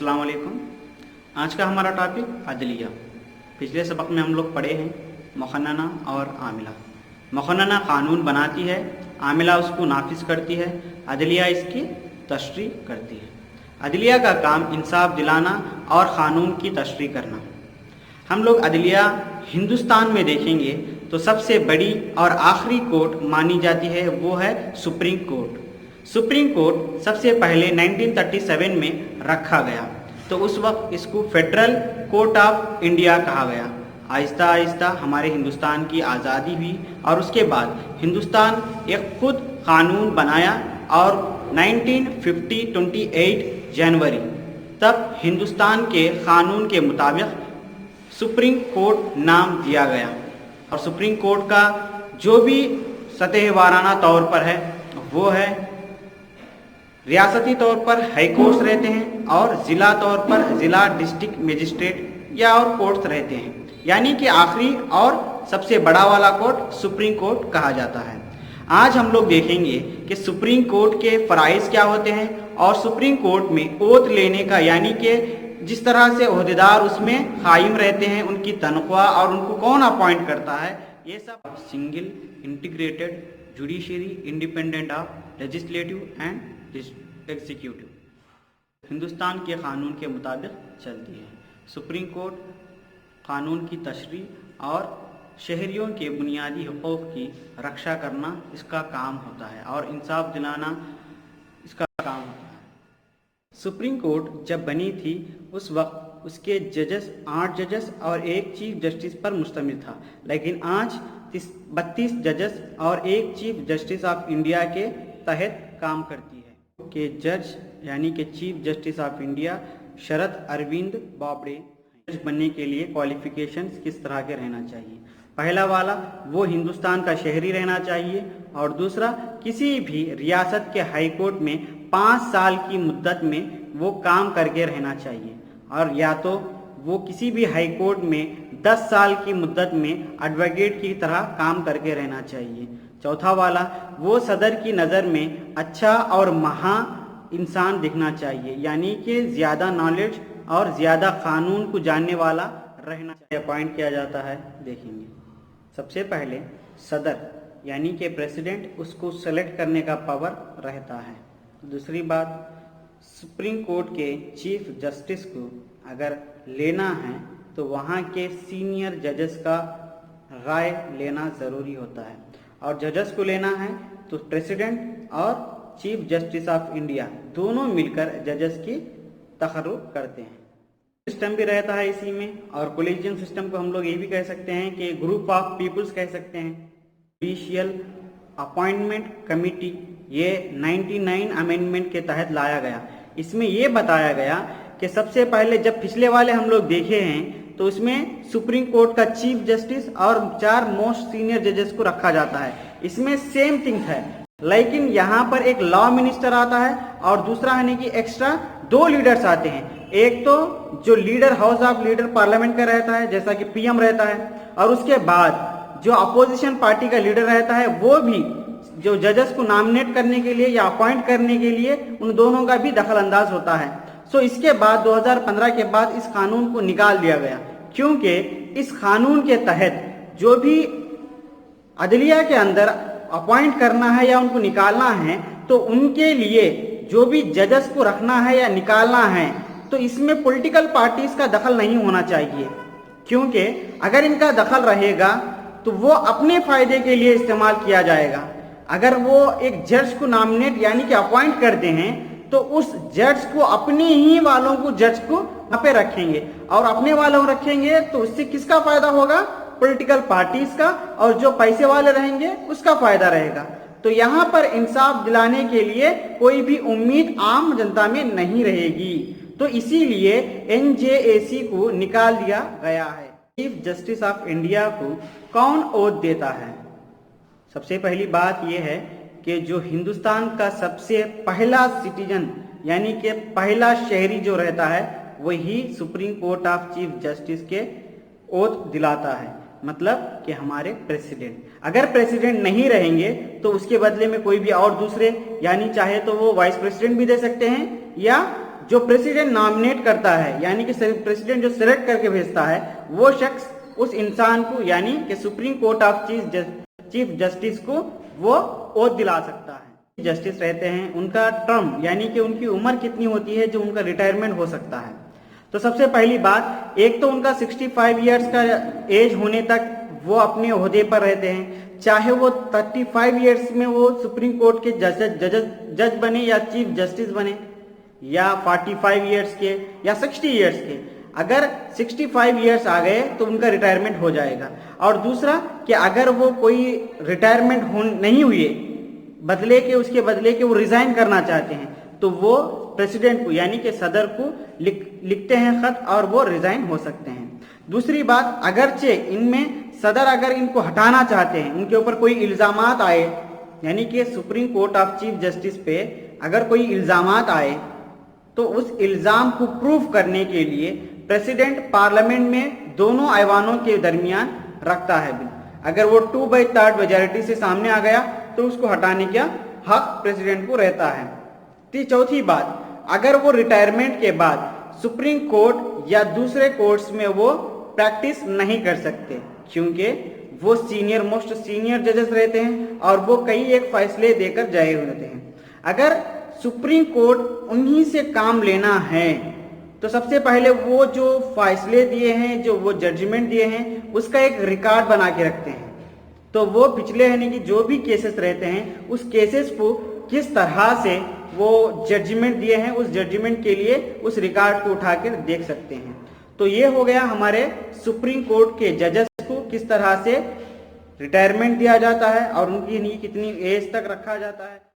अस्सलाम वालेकुम। आज का हमारा टॉपिक अदलिया। पिछले सबक में हम लोग पढ़े हैं मुक़न्नना और आमिला। मुक़न्नना कानून बनाती है, आमिला उसको नाफिज करती है, अदलिया इसकी तशरीह करती है। अदलिया का काम इंसाफ दिलाना और क़ानून की तशरीह करना। हम लोग अदलिया हिंदुस्तान में देखेंगे तो सबसे बड़ी और आखिरी कोर्ट मानी जाती है वो है सुप्रीम कोर्ट। सुप्रीम कोर्ट सबसे पहले 1937 में रखा गया, तो उस वक्त इसको फेडरल कोर्ट ऑफ इंडिया कहा गया। आहिस्ता आहिस्ता हमारे हिंदुस्तान की आज़ादी हुई और उसके बाद हिंदुस्तान एक खुद कानून बनाया और 28 जनवरी तब हिंदुस्तान के कानून के मुताबिक सुप्रीम कोर्ट नाम दिया गया। और सुप्रीम कोर्ट का जो भी सतह वाराना तौर पर है वो है, रियासती तौर पर हाई कोर्ट्स रहते हैं और ज़िला तौर पर ज़िला डिस्ट्रिक्ट मजिस्ट्रेट या और कोर्ट्स रहते हैं, यानी कि आखिरी और सबसे बड़ा वाला कोर्ट सुप्रीम कोर्ट कहा जाता है। आज हम लोग देखेंगे कि सुप्रीम कोर्ट के फ़राइज़ क्या होते हैं और सुप्रीम कोर्ट में ओथ लेने का, यानी कि जिस तरह से ओहदेदार उसमें कायम रहते हैं, उनकी तनख्वाह और उनको कौन अपॉइंट करता है, ये सब single integrated judiciary independent of legislative and executive Hindustan के कानून के मुताबिक चलती है। सुप्रीम कोर्ट कानून की तशरीह और शहरियों के बुनियादी हुकूक़ की रक्षा करना इसका काम होता है और इंसाफ दिलाना इसका काम होता है। सुप्रीम कोर्ट जब बनी थी उस वक्त उसके जजेस 8 जजेस और 1 चीफ जस्टिस पर मुश्तमिल था, लेकिन आज 32 जजेस और 1 चीफ जस्टिस ऑफ इंडिया के तहत काम करती है। के जज यानी कि chief justice of India Sharad Arvind Bobde जज बनने के लिए क्वालिफिकेशंस किस तरह के रहना चाहिए। पहला वाला वो हिंदुस्तान का शहरी रहना चाहिए और दूसरा किसी भी रियासत के हाई कोर्ट में 5 साल की मुद्दत में वो काम करके रहना चाहिए, और या तो वो किसी भी हाई कोर्ट में 10 साल की मुद्दत में एडवोकेट की तरह काम करके रहना चाहिए। चौथा वाला वो सदर की नज़र में अच्छा और महा इंसान दिखना चाहिए, यानी कि ज़्यादा नॉलेज और ज़्यादा कानून को जानने वाला रहना चाहिए। अपॉइंट किया जाता है, देखेंगे। सबसे पहले सदर यानी कि प्रेसिडेंट, उसको सेलेक्ट करने का पावर रहता है। दूसरी बात, सुप्रीम कोर्ट के चीफ जस्टिस को अगर लेना है तो वहाँ के सीनियर जजेस का राय लेना ज़रूरी होता है, और जजेस को लेना है तो प्रेसिडेंट और चीफ जस्टिस ऑफ इंडिया दोनों मिलकर जजेस की तकर्रुर करते हैं। सिस्टम भी रहता है इसी में, और कोलिजियम सिस्टम को हम लोग ये भी कह सकते हैं कि ग्रुप ऑफ पीपल्स कह सकते हैं। जुडिशियल अपॉइंटमेंट कमेटी ये 99 अमेंडमेंट के तहत लाया गया। इसमें ये बताया गया कि सबसे पहले जब पिछले वाले हम लोग देखे हैं तो उसमें सुप्रीम कोर्ट का चीफ जस्टिस और 4 मोस्ट सीनियर जजेस को रखा जाता है। इसमें सेम थिंग है, लेकिन यहाँ पर एक लॉ मिनिस्टर आता है और दूसरा है कि एक्स्ट्रा 2 लीडर्स आते हैं। एक तो जो leader house of leader parliament का रहता है, जैसा कि पीएम रहता है, और उसके बाद जो अपोजिशन पार्टी का लीडर रहता है वो भी जो जजेस को नॉमिनेट करने के लिए या अपॉइंट करने के लिए उन दोनों का भी दखल अंदाज होता है। सो इसके बाद 2015 के बाद इस कानून को निकाल दिया गया, क्योंकि इस कानून के तहत जो भी अदलिया के अंदर अपॉइंट करना है या उनको निकालना है तो उनके लिए जो भी जजेस को रखना है या निकालना है तो इसमें पॉलिटिकल पार्टीज का दखल नहीं होना चाहिए, क्योंकि अगर इनका दखल रहेगा तो वो अपने फायदे के लिए इस्तेमाल किया जाएगा। अगर वो एक जज को नॉमिनेट यानी कि अपॉइंट करते हैं तो उस जज को अपने ही वालों को जज को वहां पे रखेंगे, और अपने वालों रखेंगे तो उससे किसका फायदा होगा? पॉलिटिकल पार्टीज का, और जो पैसे वाले रहेंगे उसका फायदा रहेगा। तो यहाँ पर इंसाफ दिलाने के लिए कोई भी उम्मीद आम जनता में नहीं रहेगी, तो इसीलिए NJAC को निकाल दिया गया है। चीफ जस्टिस ऑफ इंडिया को कौन ओथ देता है? सबसे पहली बात यह है कि जो हिंदुस्तान का सबसे पहला सिटीजन यानी कि पहला शहरी जो रहता है वही supreme court of chief justice के ओथ दिलाता है। मतलब कि हमारे प्रेसिडेंट, अगर प्रेसिडेंट नहीं रहेंगे तो उसके बदले में कोई भी और दूसरे, यानी चाहे तो वो वाइस प्रेसिडेंट भी दे सकते हैं या जो प्रेसिडेंट नॉमिनेट करता है, यानी कि प्रेसिडेंट जो सिलेक्ट करके भेजता है, वो शख्स उस इंसान को यानी कि supreme court of chief justice को वो ओथ दिला सकता है। जस्टिस रहते हैं, उनका टर्म यानी कि उनकी उम्र कितनी होती है जो उनका रिटायरमेंट हो सकता है। तो सबसे पहली बात, एक तो उनका 65 इयर्स का एज होने तक वो अपने ओहदे पर रहते हैं, चाहे वो 35 इयर्स में वो सुप्रीम कोर्ट के जज बने या चीफ जस्टिस बने, या 45 इयर्स के या 60 इयर्स के। अगर 65 इयर्स आ गए तो उनका रिटायरमेंट हो जाएगा। और दूसरा कि अगर वो कोई रिटायरमेंट नहीं हुए, उसके बदले के वो रिजाइन करना चाहते हैं, तो वो प्रेसिडेंट को यानी कि सदर को लिखते हैं खत और वो रिजाइन हो सकते हैं। दूसरी बात, अगरचे इनमें सदर अगर इनको हटाना चाहते हैं, उनके ऊपर कोई इल्जामात आए, यानी कि supreme court of chief justice पे अगर कोई इल्जामात आए, तो उस इल्जाम को प्रूव करने के लिए प्रेसिडेंट पार्लियामेंट में दोनों ऐवानों के दरमियान रखता है बिल। अगर वो 2/3 मेजॉरिटी से सामने आ गया तो उसको हटाने का हक प्रेसिडेंट को रहता है। चौथी बात, अगर वो रिटायरमेंट के बाद सुप्रीम कोर्ट या दूसरे कोर्ट्स में वो प्रैक्टिस नहीं कर सकते, क्योंकि वो सीनियर जजेस रहते हैं और वो कई एक फैसले देकर जाए होते हैं। अगर सुप्रीम कोर्ट उन्हीं से काम लेना है तो सबसे पहले वो जो फैसले दिए हैं, जो वो जजमेंट दिए हैं, उसका एक रिकॉर्ड बना के रखते हैं। तो वो पिछले यानी कि जो भी केसेस रहते हैं, उस केसेस को किस तरह से वो जजमेंट दिए हैं, उस जजमेंट के लिए उस रिकॉर्ड को उठा कर देख सकते हैं। तो ये हो गया हमारे सुप्रीम कोर्ट के जजेस को किस तरह से रिटायरमेंट दिया जाता है और उनकी कितनी एज तक रखा जाता है।